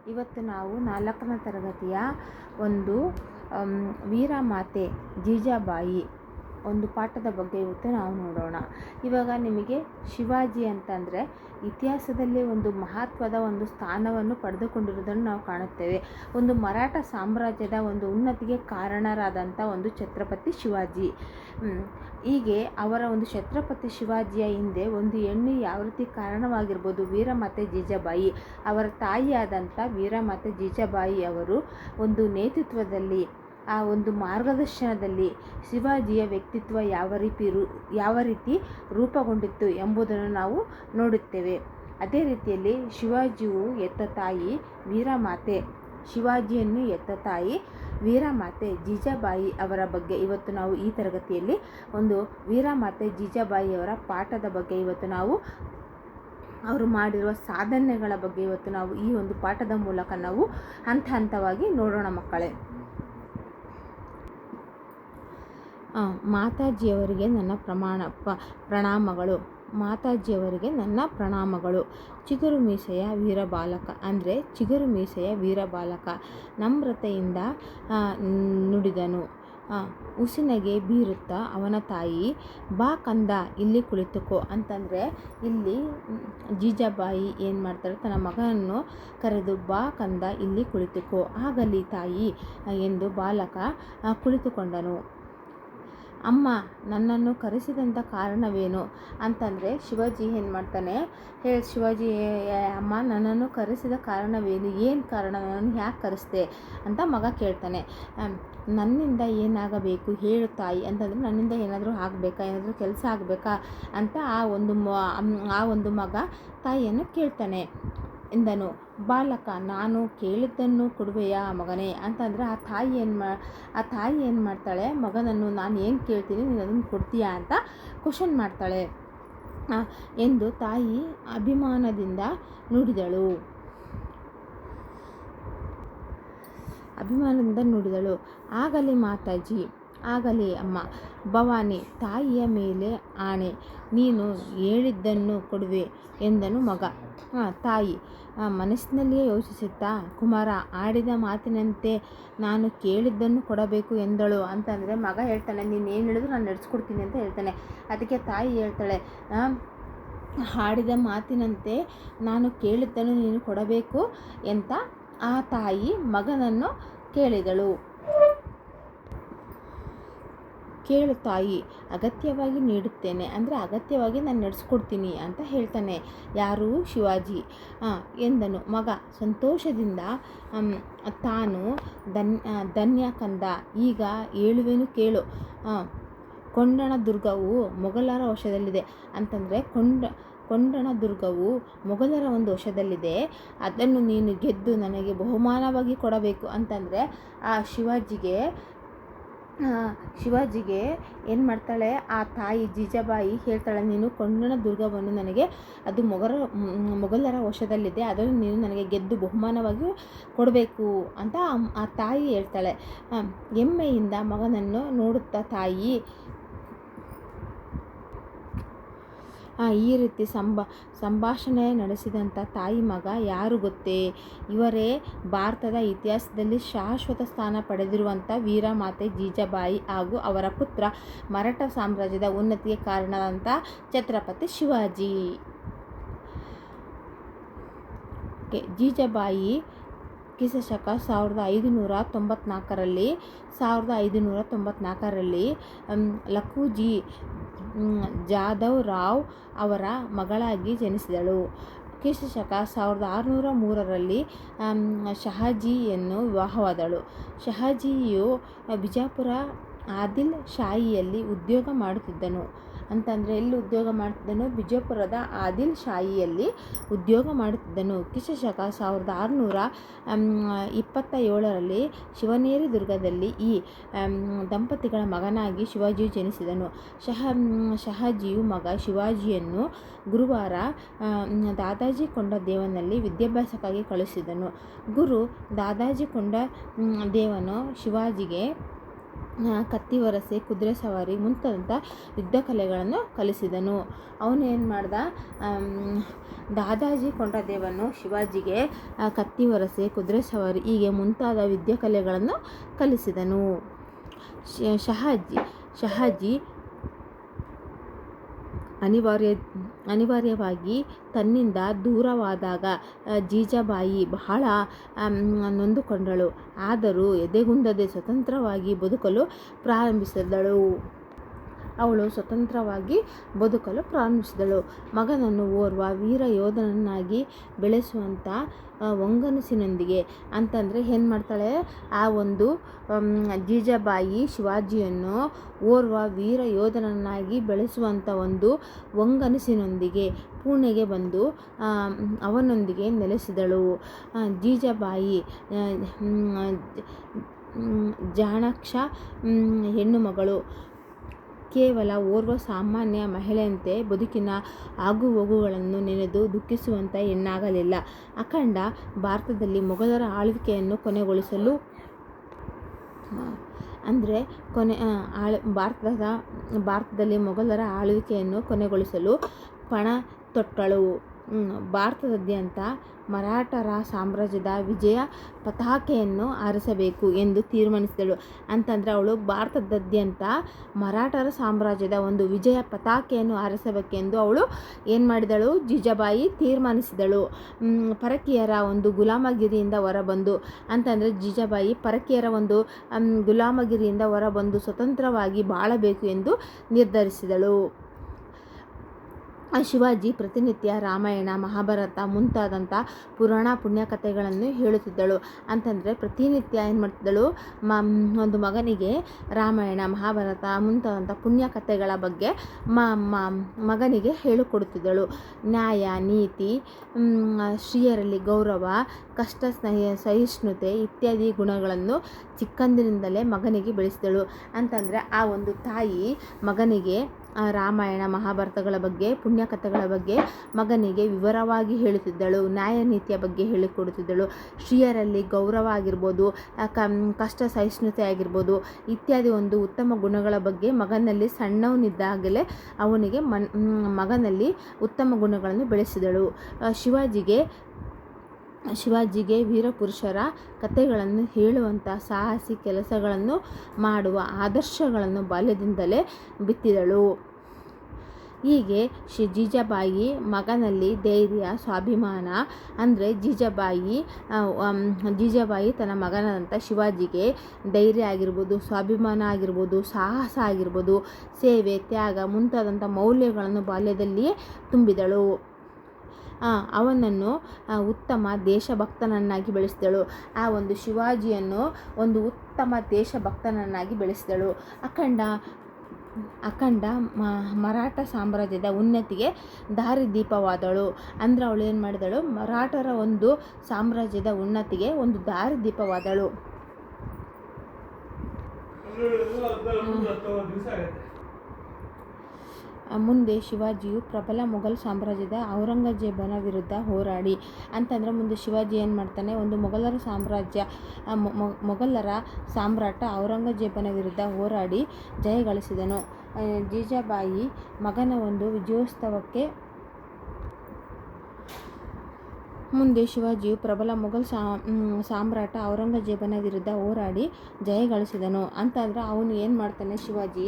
ಇವತ್ತು ನಾವು 4ನೇ ತರಗತಿಯ ಒಂದು ವೀರಮಾತೆ ಜೀಜಾಬಾಯಿ ಒಂದು ಪಾಠದ ಬಗ್ಗೆ ಇವತ್ತು ನಾವು ನೋಡೋಣ. ಇವಾಗ ನಿಮಗೆ ಶಿವಾಜಿ ಅಂತಂದರೆ ಇತಿಹಾಸದಲ್ಲಿ ಒಂದು ಮಹತ್ವದ ಒಂದು ಸ್ಥಾನವನ್ನು ಪಡೆದುಕೊಂಡಿರುವುದನ್ನು ನಾವು ಕಾಣುತ್ತೇವೆ. ಒಂದು ಮರಾಠ ಸಾಮ್ರಾಜ್ಯದ ಒಂದು ಉನ್ನತಿಗೆ ಕಾರಣರಾದಂಥ ಒಂದು ಛತ್ರಪತಿ ಶಿವಾಜಿ. ಹೀಗೆ ಅವರ ಒಂದು ಛತ್ರಪತಿ ಶಿವಾಜಿಯ ಹಿಂದೆ ಒಂದು ಹೆಣ್ಣು ಯಾವ ರೀತಿ ಕಾರಣವಾಗಿರ್ಬೋದು, ವೀರಮಾತೆ ಜೀಜಾಬಾಯಿ. ಅವರ ತಾಯಿಯಾದಂಥ ವೀರಮಾತೆ ಜೀಜಾಬಾಯಿ ಅವರು ಒಂದು ನೇತೃತ್ವದಲ್ಲಿ, ಆ ಒಂದು ಮಾರ್ಗದರ್ಶನದಲ್ಲಿ ಶಿವಾಜಿಯ ವ್ಯಕ್ತಿತ್ವ ಯಾವ ರೀತಿ ರೂಪುಗೊಂಡಿತ್ತು ಎಂಬುದನ್ನು ನಾವು ನೋಡುತ್ತೇವೆ. ಅದೇ ರೀತಿಯಲ್ಲಿ ಶಿವಾಜಿಯು ಎತ್ತ ತಾಯಿ ವೀರಮಾತೆ, ಶಿವಾಜಿಯನ್ನು ಎತ್ತ ತಾಯಿ ವೀರಮಾತೆ ಜೀಜಾಬಾಯಿ ಅವರ ಬಗ್ಗೆ ಇವತ್ತು ನಾವು ಈ ತರಗತಿಯಲ್ಲಿ ಒಂದು ವೀರಮಾತೆ ಜೀಜಾಬಾಯಿಯವರ ಪಾಠದ ಬಗ್ಗೆ ಇವತ್ತು ನಾವು ಅವರು ಮಾಡಿರುವ ಸಾಧನೆಗಳ ಬಗ್ಗೆ ಇವತ್ತು ನಾವು ಈ ಒಂದು ಪಾಠದ ಮೂಲಕ ನಾವು ಹಂತ ಹಂತವಾಗಿ ನೋಡೋಣ ಮಕ್ಕಳೇ. ಮಾತಾಜಿಯವರಿಗೆ ನನ್ನ ಪ್ರಣಾಮಗಳು. ಮಾತಾಜಿಯವರಿಗೆ ನನ್ನ ಪ್ರಣಾಮಗಳು. ಚಿಗುರು ಮೀಸೆಯ ವೀರಬಾಲಕ ಅಂದರೆ ಚಿಗುರು ಮೀಸೆಯ ವೀರಬಾಲಕ ನಮ್ರತೆಯಿಂದ ನುಡಿದನು. ಉಸಿನಗೆ ಬೀರುತ್ತಾ ಅವನ ತಾಯಿ, ಬಾ ಕಂದ ಇಲ್ಲಿ ಕುಳಿತುಕೋ ಅಂತಂದರೆ ಇಲ್ಲಿ ಜೀಜಾಬಾಯಿ ಏನು ಮಾಡ್ತಾರೆ, ತನ್ನ ಮಗನನ್ನು ಕರೆದು ಬಾ ಕಂದ ಇಲ್ಲಿ ಕುಳಿತುಕೋ, ಆಗಲಿ ತಾಯಿ ಎಂದು ಬಾಲಕ ಕುಳಿತುಕೊಂಡನು. ಅಮ್ಮ ನನ್ನನ್ನು ಕರೆಸಿದಂಥ ಕಾರಣವೇನು ಅಂತಂದರೆ ಶಿವಾಜಿ ಏನು ಮಾಡ್ತಾನೆ, ಶಿವಾಜಿ ಅಮ್ಮ ನನ್ನನ್ನು ಕರೆಸಿದ ಕಾರಣವೇನು, ಏನು ಕಾರಣ, ನನ್ನನ್ನು ಯಾಕೆ ಕರೆಸ್ದೆ ಅಂತ ಮಗ ಕೇಳ್ತಾನೆ. ನನ್ನಿಂದ ಏನಾಗಬೇಕು ಹೇಳು ತಾಯಿ ಅಂತಂದರೆ ನನ್ನಿಂದ ಏನಾದರೂ ಆಗಬೇಕಾ, ಏನಾದರೂ ಕೆಲಸ ಆಗಬೇಕಾ ಅಂತ ಆ ಒಂದು ಮಗ ತಾಯಿಯನ್ನು ಕೇಳ್ತಾನೆ ಎಂದನು. ಬಾಲಕ, ನಾನು ಕೇಳಿದ್ದನ್ನು ಕೊಡುವೆಯಾ ಮಗನೇ ಅಂತಂದರೆ ಆ ತಾಯಿ ಏನು ಮಾಡ್ತಾಳೆ, ಮಗನನ್ನು ನಾನು ಏನು ಕೇಳ್ತೀನಿ ನೀನು ಅದನ್ನು ಕೊಡ್ತೀಯಾ ಅಂತ ಕ್ವಶನ್ ಮಾಡ್ತಾಳೆ ಎಂದು ತಾಯಿ ಅಭಿಮಾನದಿಂದ ನುಡಿದಳು. ಆಗಲಿ ಮಾತಾಜಿ, ಆಗಲಿ ಅಮ್ಮ. ಭವಾನಿ, ತಾಯಿಯ ಮೇಲೆ ಆಣೆ, ನೀನು ಹೇಳಿದ್ದನ್ನು ಕೊಡುವೆ ಎಂದನು ಮಗ. ತಾಯಿ ಮನಸ್ಸಿನಲ್ಲಿಯೇ ಯೋಚಿಸುತ್ತಾ, ಕುಮಾರ ಆಡಿದ ಮಾತಿನಂತೆ ನಾನು ಕೇಳಿದ್ದನ್ನು ಕೊಡಬೇಕು ಎಂದಳು ಅಂತಂದರೆ ಮಗ ಹೇಳ್ತಾನೆ, ನೀನು ಏನು ಹೇಳಿದ್ರು ನಾನು ನಡೆಸ್ಕೊಡ್ತೀನಿ ಅಂತ ಹೇಳ್ತಾನೆ. ಅದಕ್ಕೆ ತಾಯಿ ಹೇಳ್ತಾಳೆ, ಆಡಿದ ಮಾತಿನಂತೆ ನಾನು ಕೇಳಿದ್ದನ್ನು ನೀನು ಕೊಡಬೇಕು ಅಂತ ಆ ತಾಯಿ ಮಗನನ್ನು ಕೇಳಿದಳು. ಕೇಳು ತಾಯಿ, ಅಗತ್ಯವಾಗಿ ನೀಡುತ್ತೇನೆ ಅಂದರೆ ಅಗತ್ಯವಾಗಿ ನಾನು ನಡೆಸ್ಕೊಡ್ತೀನಿ ಅಂತ ಹೇಳ್ತಾನೆ. ಯಾರು, ಶಿವಾಜಿ ಎಂದನು ಮಗ ಸಂತೋಷದಿಂದ. ತಾನು ಧನ್ಯ ಕಂದ, ಈಗ ಹೇಳುವೆನು ಕೇಳು. ಕೊಂಡಣ ದುರ್ಗವು ಮೊಘಲರ ವಶದಲ್ಲಿದೆ ಅಂತಂದರೆ ಕೊಂಡಣ ದುರ್ಗವು ಮೊಘಲರ ಒಂದು ವಶದಲ್ಲಿದೆ, ಅದನ್ನು ನೀನು ಗೆದ್ದು ನನಗೆ ಬಹುಮಾನವಾಗಿ ಕೊಡಬೇಕು ಅಂತಂದರೆ ಆ ಶಿವಾಜಿಗೆ ಏನು ಮಾಡ್ತಾಳೆ, ಆ ತಾಯಿ ಜೀಜಾಬಾಯಿ ಹೇಳ್ತಾಳೆ, ನೀನು ಕೊಂಡಣ ದುರ್ಗವನ್ನು ನನಗೆ, ಅದು ಮೊಘಲರ ವಶದಲ್ಲಿದೆ, ಅದನ್ನು ನೀನು ನನಗೆ ಗೆದ್ದು ಬಹುಮಾನವಾಗಿ ಕೊಡಬೇಕು ಅಂತ ಆ ತಾಯಿ ಹೇಳ್ತಾಳೆ. ಹೆಮ್ಮೆಯಿಂದ ಮಗನನ್ನು ನೋಡುತ್ತಾ ತಾಯಿ ಈ ರೀತಿ ಸಂಭಾಷಣೆ ನಡೆಸಿದಂಥ ತಾಯಿ ಮಗ ಯಾರು ಗೊತ್ತೇ, ಇವರೇ ಭಾರತದ ಇತಿಹಾಸದಲ್ಲಿ ಶಾಶ್ವತ ಸ್ಥಾನ ಪಡೆದಿರುವಂಥ ವೀರಮಾತೆ ಜೀಜಾಬಾಯಿ ಹಾಗೂ ಅವರ ಪುತ್ರ ಮರಾಠ ಸಾಮ್ರಾಜ್ಯದ ಉನ್ನತಿಗೆ ಕಾರಣವಾದಂಥ ಛತ್ರಪತಿ ಶಿವಾಜಿ. ಜೀಜಾಬಾಯಿ ಕ್ರಿಸ್ತಶಕ 1594ರಲ್ಲಿ ಲಖುಜಿ ಜಾಧವ್ ರಾವ್ ಅವರ ಮಗಳಾಗಿ ಜನಿಸಿದಳು. ಕ್ರಿಸ್ತಶಕ 1603ರಲ್ಲಿ ಶಹಾಜಿಯನ್ನು ವಿವಾಹವಾದಳು. ಶಹಾಜಿಯು ಬಿಜಾಪುರ ಆದಿಲ್ ಶಾಹಿಯಲ್ಲಿ ಉದ್ಯೋಗ ಮಾಡುತ್ತಿದ್ದನು. ಅಂತಂದರೆ ಎಲ್ಲಿ ಉದ್ಯೋಗ ಮಾಡ್ತಿದ್ದನು, ಬಿಜಾಪುರದ ಆದಿಲ್ ಶಾಹಿಯಲ್ಲಿ ಉದ್ಯೋಗ ಮಾಡುತ್ತಿದ್ದನು. ಕ್ರಿಸ್ತಶಕ 1627ರಲ್ಲಿ ಶಿವನೇರಿ ದುರ್ಗದಲ್ಲಿ ಈ ದಂಪತಿಗಳ ಮಗನಾಗಿ ಶಿವಾಜಿಯು ಜನಿಸಿದನು. ಶಹಾಜಿಯು ಮಗ ಶಿವಾಜಿಯನ್ನು ಗುರುವಾರ ದಾದಾಜಿ ಕೊಂಡ ದೇವನಲ್ಲಿ ವಿದ್ಯಾಭ್ಯಾಸಕ್ಕಾಗಿ ಕಳುಹಿಸಿದನು. ಗುರು ದಾದಾಜಿ ಕೊಂಡ ದೇವನು ಶಿವಾಜಿಗೆ ಕತ್ತಿ ವರಸೆ, ಕುದುರೆ ಸವಾರಿ ಮುಂತಾದಂಥ ಯುದ್ಧ ಕಲೆಗಳನ್ನು ಕಲಿಸಿದನು. ಅವನು ಏನು ಮಾಡ್ದ, ದಾದಾಜಿ ಕೊಂಡದೇವನು ಶಿವಾಜಿಗೆ ಕತ್ತಿ ವರಸೆ, ಕುದುರೆ ಸವಾರಿ ಹೀಗೆ ಮುಂತಾದ ಯುದ್ಧ ಕಲೆಗಳನ್ನು ಕಲಿಸಿದನು. ಶಹಾಜಿ ಅನಿವಾರ್ಯವಾಗಿ ತನ್ನಿಂದ ದೂರವಾದಾಗ ಜೀಜಾಬಾಯಿ ಬಹಳ ನೊಂದುಕೊಂಡಳು. ಆದರೂ ಎದೆಗುಂದದೆ ಸ್ವತಂತ್ರವಾಗಿ ಬದುಕಲು ಪ್ರಾರಂಭಿಸಿದಳು. ಮಗನನ್ನು ಓರ್ವ ವೀರ ಯೋಧನನ್ನಾಗಿ ಬೆಳೆಸುವಂಥ ಒಂಗನಸಿನೊಂದಿಗೆ, ಅಂತಂದರೆ ಏನು ಮಾಡ್ತಾಳೆ, ಆ ಒಂದು ಜೀಜಾಬಾಯಿ ಶಿವಾಜಿಯನ್ನು ಓರ್ವ ವೀರ ಯೋಧನನ್ನಾಗಿ ಬೆಳೆಸುವಂಥ ಒಂದು ಒಂಗನಸಿನೊಂದಿಗೆ ಪುಣೆಗೆ ಬಂದು ಅವನೊಂದಿಗೆ ನೆಲೆಸಿದಳು. ಜೀಜಾಬಾಯಿ ಜಾಣಾಕ್ಷ ಹೆಣ್ಣುಮಗಳು. ಕೇವಲ ಓರ್ವ ಸಾಮಾನ್ಯ ಮಹಿಳೆಯಂತೆ ಬದುಕಿನ ಆಗುಹೋಗುಗಳನ್ನು ನೆನೆದು ದುಃಖಿಸುವಂಥ ಹೆಣ್ಣಾಗಲಿಲ್ಲ. ಅಖಂಡ ಭಾರತದಲ್ಲಿ ಮೊಘಲರ ಆಳ್ವಿಕೆಯನ್ನು ಕೊನೆಗೊಳಿಸಲು ಭಾರತದಲ್ಲಿ ಮೊಘಲರ ಆಳ್ವಿಕೆಯನ್ನು ಕೊನೆಗೊಳಿಸಲು ಪಣ ತೊಟ್ಟಳು. ಭಾರತದಾದ್ಯಂತ ಮರಾಠರ ಸಾಮ್ರಾಜ್ಯದ ವಿಜಯ ಪತಾಕೆಯನ್ನು ಹಾರಿಸಬೇಕು ಎಂದು ತೀರ್ಮಾನಿಸಿದಳು. ಅಂತಂದರೆ ಅವಳು ಭಾರತದಾದ್ಯಂತ ಮರಾಠರ ಸಾಮ್ರಾಜ್ಯದ ಒಂದು ವಿಜಯ ಪತಾಕೆಯನ್ನು ಹಾರಿಸಬೇಕೆಂದು ಅವಳು ಏನು ಮಾಡಿದಳು, ಜೀಜಾಬಾಯಿ ತೀರ್ಮಾನಿಸಿದಳು. ಪರಕೀಯರ ಒಂದು ಗುಲಾಮಗಿರಿಯಿಂದ ಹೊರಬಂದು, ಅಂತಂದರೆ ಜೀಜಾಬಾಯಿ ಪರಕೀಯರ ಒಂದು ಗುಲಾಮಗಿರಿಯಿಂದ ಹೊರಬಂದು ಸ್ವತಂತ್ರವಾಗಿ ಬಾಳಬೇಕು ಎಂದು ನಿರ್ಧರಿಸಿದಳು. ಶಿವಾಜಿ ಪ್ರತಿನಿತ್ಯ ರಾಮಾಯಣ, ಮಹಾಭಾರತ ಮುಂತಾದಂಥ ಪುರಾಣ ಪುಣ್ಯಕಥೆಗಳನ್ನು ಹೇಳುತ್ತಿದ್ದಳು. ಅಂತಂದರೆ ಪ್ರತಿನಿತ್ಯ ಏನು ಮಾಡ್ತಿದ್ದಳು, ಒಂದು ಮಗನಿಗೆ ರಾಮಾಯಣ, ಮಹಾಭಾರತ ಮುಂತಾದಂಥ ಪುಣ್ಯಕಥೆಗಳ ಬಗ್ಗೆ ಮಗನಿಗೆ ಹೇಳಿಕೊಡುತ್ತಿದ್ದಳು. ನ್ಯಾಯ, ನೀತಿ, ಸ್ತ್ರೀಯರಲ್ಲಿ ಗೌರವ, ಕಷ್ಟ ಸಹಿಷ್ಣುತೆ ಇತ್ಯಾದಿ ಗುಣಗಳನ್ನು ಚಿಕ್ಕಂದಿನಿಂದಲೇ ಮಗನಿಗೆ ಬೆಳೆಸಿದಳು. ಅಂತಂದರೆ ಆ ಒಂದು ತಾಯಿ ಮಗನಿಗೆ ರಾಮಾಯಣ, ಮಹಾಭಾರತಗಳ ಬಗ್ಗೆ, ಪುಣ್ಯಕಥೆಗಳ ಬಗ್ಗೆ ಮಗನಿಗೆ ವಿವರವಾಗಿ ಹೇಳುತ್ತಿದ್ದಳು. ನ್ಯಾಯ ನೀತಿಯ ಬಗ್ಗೆ ಹೇಳಿಕೊಡುತ್ತಿದ್ದಳು. ಸ್ತ್ರೀಯರಲ್ಲಿ ಗೌರವ ಆಗಿರ್ಬೋದು, ಕಷ್ಟ ಸಹಿಷ್ಣುತೆ ಆಗಿರ್ಬೋದು ಇತ್ಯಾದಿ ಒಂದು ಉತ್ತಮ ಗುಣಗಳ ಬಗ್ಗೆ ಮಗನಲ್ಲಿ ಸಣ್ಣವನಿದ್ದಾಗಲೇ ಅವನಿಗೆ ಮಗನಲ್ಲಿ ಉತ್ತಮ ಗುಣಗಳನ್ನು ಬೆಳೆಸಿದಳು. ಶಿವಾಜಿಗೆ ವೀರಪುರುಷರ ಕಥೆಗಳನ್ನು ಹೇಳುವಂಥ ಸಾಹಸಿ ಕೆಲಸಗಳನ್ನು ಮಾಡುವ ಆದರ್ಶಗಳನ್ನು ಬಾಲ್ಯದಿಂದಲೇ ಬಿತ್ತಿದಳು. ಹೀಗೆ ಜೀಜಾಬಾಯಿ ಮಗನಲ್ಲಿ ಧೈರ್ಯ, ಸ್ವಾಭಿಮಾನ, ಅಂದರೆ ಜೀಜಾಬಾಯಿ ತನ್ನ ಮಗನಾದಂಥ ಶಿವಾಜಿಗೆ ಧೈರ್ಯ ಆಗಿರ್ಬೋದು, ಸ್ವಾಭಿಮಾನ ಆಗಿರ್ಬೋದು, ಸಾಹಸ ಆಗಿರ್ಬೋದು, ಸೇವೆ, ತ್ಯಾಗ ಮುಂತಾದಂಥ ಮೌಲ್ಯಗಳನ್ನು ಬಾಲ್ಯದಲ್ಲಿಯೇ ತುಂಬಿದಳು. ಅವನನ್ನು ಉತ್ತಮ ದೇಶಭಕ್ತನನ್ನಾಗಿ ಬೆಳೆಸಿದಳು. ಆ ಒಂದು ಶಿವಾಜಿಯನ್ನು ಒಂದು ಉತ್ತಮ ದೇಶಭಕ್ತನನ್ನಾಗಿ ಬೆಳೆಸಿದಳು. ಅಖಂಡ ಮರಾಠ ಸಾಮ್ರಾಜ್ಯದ ಉನ್ನತಿಗೆ ದಾರಿದೀಪವಾದಳು. ಅಂದರೆ ಅವಳು ಏನು ಮಾಡಿದಳು, ಮರಾಠರ ಒಂದು ಸಾಮ್ರಾಜ್ಯದ ಉನ್ನತಿಗೆ ಒಂದು ದಾರಿದೀಪವಾದಳು. ಮುಂದೆ ಶಿವಾಜಿಯು ಪ್ರಬಲ ಮೊಘಲ್ ಸಾಮ್ರಾಜ್ಯದ ಔರಂಗಜೇಬನ ವಿರುದ್ಧ ಹೋರಾಡಿ, ಅಂತಂದರೆ ಮುಂದೆ ಶಿವಾಜಿ ಏನು ಮಾಡ್ತಾನೆ, ಒಂದು ಮೊಘಲರ ಸಾಮ್ರಾಟ ಔರಂಗಜೇಬನ ವಿರುದ್ಧ ಹೋರಾಡಿ ಜಯಗಳಿಸಿದನು. ಜೀಜಾಬಾಯಿ ಮಗನ ಒಂದು ವಿಜಯೋತ್ಸವಕ್ಕೆ ಮುಂದೆ ಶಿವಾಜಿಯು ಪ್ರಬಲ ಮೊಘಲ್ ಸಾಮ್ರಾಟ ಔರಂಗಜೇಬನ ವಿರುದ್ಧ ಹೋರಾಡಿ ಜಯಗಳಿಸಿದನು. ಅಂತಂದರೆ ಅವನು ಏನು ಮಾಡ್ತಾನೆ, ಶಿವಾಜಿ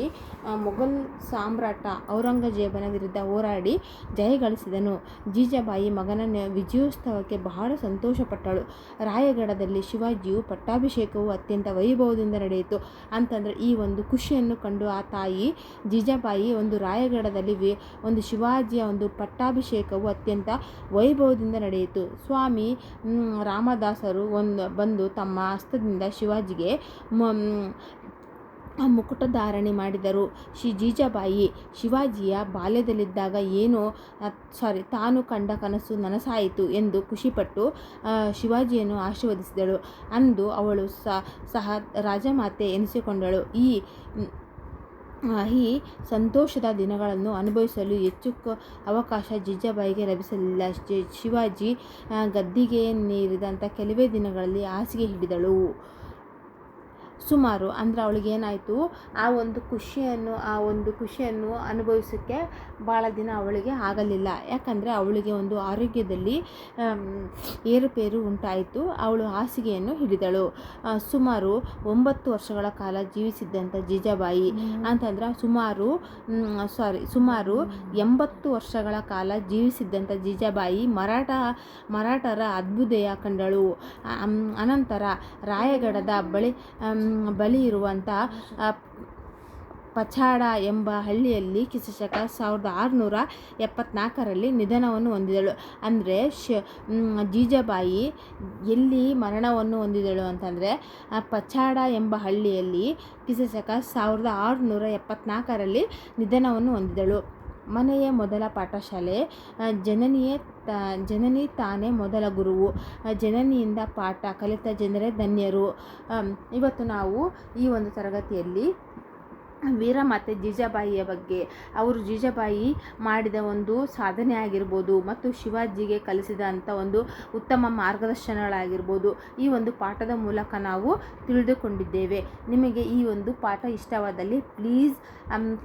ಮೊಘಲ್ ಸಾಮ್ರಾಟ ಔರಂಗಜೇಬನ ವಿರುದ್ಧ ಹೋರಾಡಿ ಜಯಗಳಿಸಿದನು. ಜೀಜಾಬಾಯಿ ಮಗನ ವಿಜಯೋತ್ಸವಕ್ಕೆ ಬಹಳ ಸಂತೋಷಪಟ್ಟಳು. ರಾಯಗಢದಲ್ಲಿ ಶಿವಾಜಿಯು ಪಟ್ಟಾಭಿಷೇಕವು ಅತ್ಯಂತ ವೈಭವದಿಂದ ನಡೆಯಿತು. ಅಂತಂದರೆ ಈ ಒಂದು ಖುಷಿಯನ್ನು ಕಂಡು ಆ ತಾಯಿ ಜೀಜಾಬಾಯಿ ಒಂದು ರಾಯಗಢದಲ್ಲಿ ಒಂದು ಶಿವಾಜಿಯ ಒಂದು ಪಟ್ಟಾಭಿಷೇಕವು ಅತ್ಯಂತ ವೈಭವದಿಂದ ನಡೆಯಿತು. ಸ್ವಾಮಿ ರಾಮದಾಸರು ಬಂದು ತಮ್ಮ ಹಸ್ತದಿಂದ ಶಿವಾಜಿಗೆ ಮುಕುಟಧಾರಣೆ ಮಾಡಿದರು. ಜೀಜಾಬಾಯಿ ಶಿವಾಜಿಯ ಬಾಲ್ಯದಲ್ಲಿದ್ದಾಗ ತಾನು ಕಂಡ ಕನಸು ನನಸಾಯಿತು ಎಂದು ಖುಷಿಪಟ್ಟು ಶಿವಾಜಿಯನ್ನು ಆಶೀರ್ವದಿಸಿದಳು. ಅಂದು ಅವಳು ಸಹ ರಾಜಮಾತೆ ಎನಿಸಿಕೊಂಡಳು. ಈ ಸಂತೋಷದ ದಿನಗಳನ್ನು ಅನುಭವಿಸಲು ಹೆಚ್ಚು ಅವಕಾಶ ಜೀಜಾಬಾಯಿಗೆ ಲಭಿಸಲಿಲ್ಲ. ಶಿವಾಜಿ ಗದ್ದಿಗೆಯನ್ನೇರಿದಂಥ ಕೆಲವೇ ದಿನಗಳಲ್ಲಿ ಹಾಸಿಗೆ ಹಿಡಿದಳು. ಸುಮಾರು ಅಂದರೆ ಅವಳಿಗೆ ಏನಾಯಿತು, ಆ ಒಂದು ಖುಷಿಯನ್ನು ಅನುಭವಿಸೋಕ್ಕೆ ಭಾಳ ದಿನ ಅವಳಿಗೆ ಆಗಲಿಲ್ಲ. ಯಾಕಂದರೆ ಅವಳಿಗೆ ಒಂದು ಆರೋಗ್ಯದಲ್ಲಿ ಏರುಪೇರು ಉಂಟಾಯಿತು. ಅವಳು ಹಾಸಿಗೆಯನ್ನು ಹಿಡಿದಳು. ಸುಮಾರು 9 ವರ್ಷಗಳ ಕಾಲ ಜೀವಿಸಿದ್ದಂಥ ಜೀಜಾಬಾಯಿ ಅಂತಂದ್ರೆ ಸುಮಾರು 80 ವರ್ಷಗಳ ಕಾಲ ಜೀವಿಸಿದ್ದಂಥ ಜೀಜಾಬಾಯಿ ಮರಾಠರ ಅಭ್ಯುದಯ ಕಂಡಳು. ಅನಂತರ ರಾಯಗಢದ ಬಳಿ ಇರುವಂಥ ಪಚಾಡ ಎಂಬ ಹಳ್ಳಿಯಲ್ಲಿ ಕ್ರಿಸ್ತಶಕ 1674ರಲ್ಲಿ ನಿಧನವನ್ನು ಹೊಂದಿದಳು. ಅಂದರೆ ಜೀಜಾಬಾಯಿ ಎಲ್ಲಿ ಮರಣವನ್ನು ಹೊಂದಿದಳು ಅಂತಂದರೆ ಪಚಾಡ ಎಂಬ ಹಳ್ಳಿಯಲ್ಲಿ ಕ್ರಿಸ್ತಶಕ 1674ರಲ್ಲಿ ನಿಧನವನ್ನು ಹೊಂದಿದಳು. ಮನೆಯೇ ಮೊದಲ ಪಾಠಶಾಲೆ, ಜನನಿ ತಾನೇ ಮೊದಲ ಗುರುವು, ಜನನಿಯಿಂದ ಪಾಠ ಕಲಿತ ಜನರೇ ಧನ್ಯರು. ಇವತ್ತು ನಾವು ಈ ಒಂದು ತರಗತಿಯಲ್ಲಿ ವೀರಮಾತೆ ಜೀಜಾಬಾಯಿಯ ಬಗ್ಗೆ, ಅವರು ಜೀಜಾಬಾಯಿ ಮಾಡಿದ ಒಂದು ಸಾಧನೆ ಆಗಿರ್ಬೋದು ಮತ್ತು ಶಿವಾಜಿಗೆ ಕಲಿಸಿದಂಥ ಒಂದು ಉತ್ತಮ ಮಾರ್ಗದರ್ಶನಗಳಾಗಿರ್ಬೋದು, ಈ ಒಂದು ಪಾಠದ ಮೂಲಕ ನಾವು ತಿಳಿದುಕೊಂಡಿದ್ದೇವೆ. ನಿಮಗೆ ಈ ಒಂದು ಪಾಠ ಇಷ್ಟವಾದಲ್ಲಿ please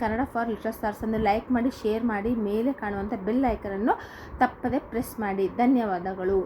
Kannada for little stars ಅನ್ನು ಲೈಕ್ ಮಾಡಿ, ಶೇರ್ ಮಾಡಿ, ಮೇಲೆ ಕಾಣುವಂಥ ಬೆಲ್ ಐಕನನ್ನು ತಪ್ಪದೆ ಪ್ರೆಸ್ ಮಾಡಿ. ಧನ್ಯವಾದಗಳು.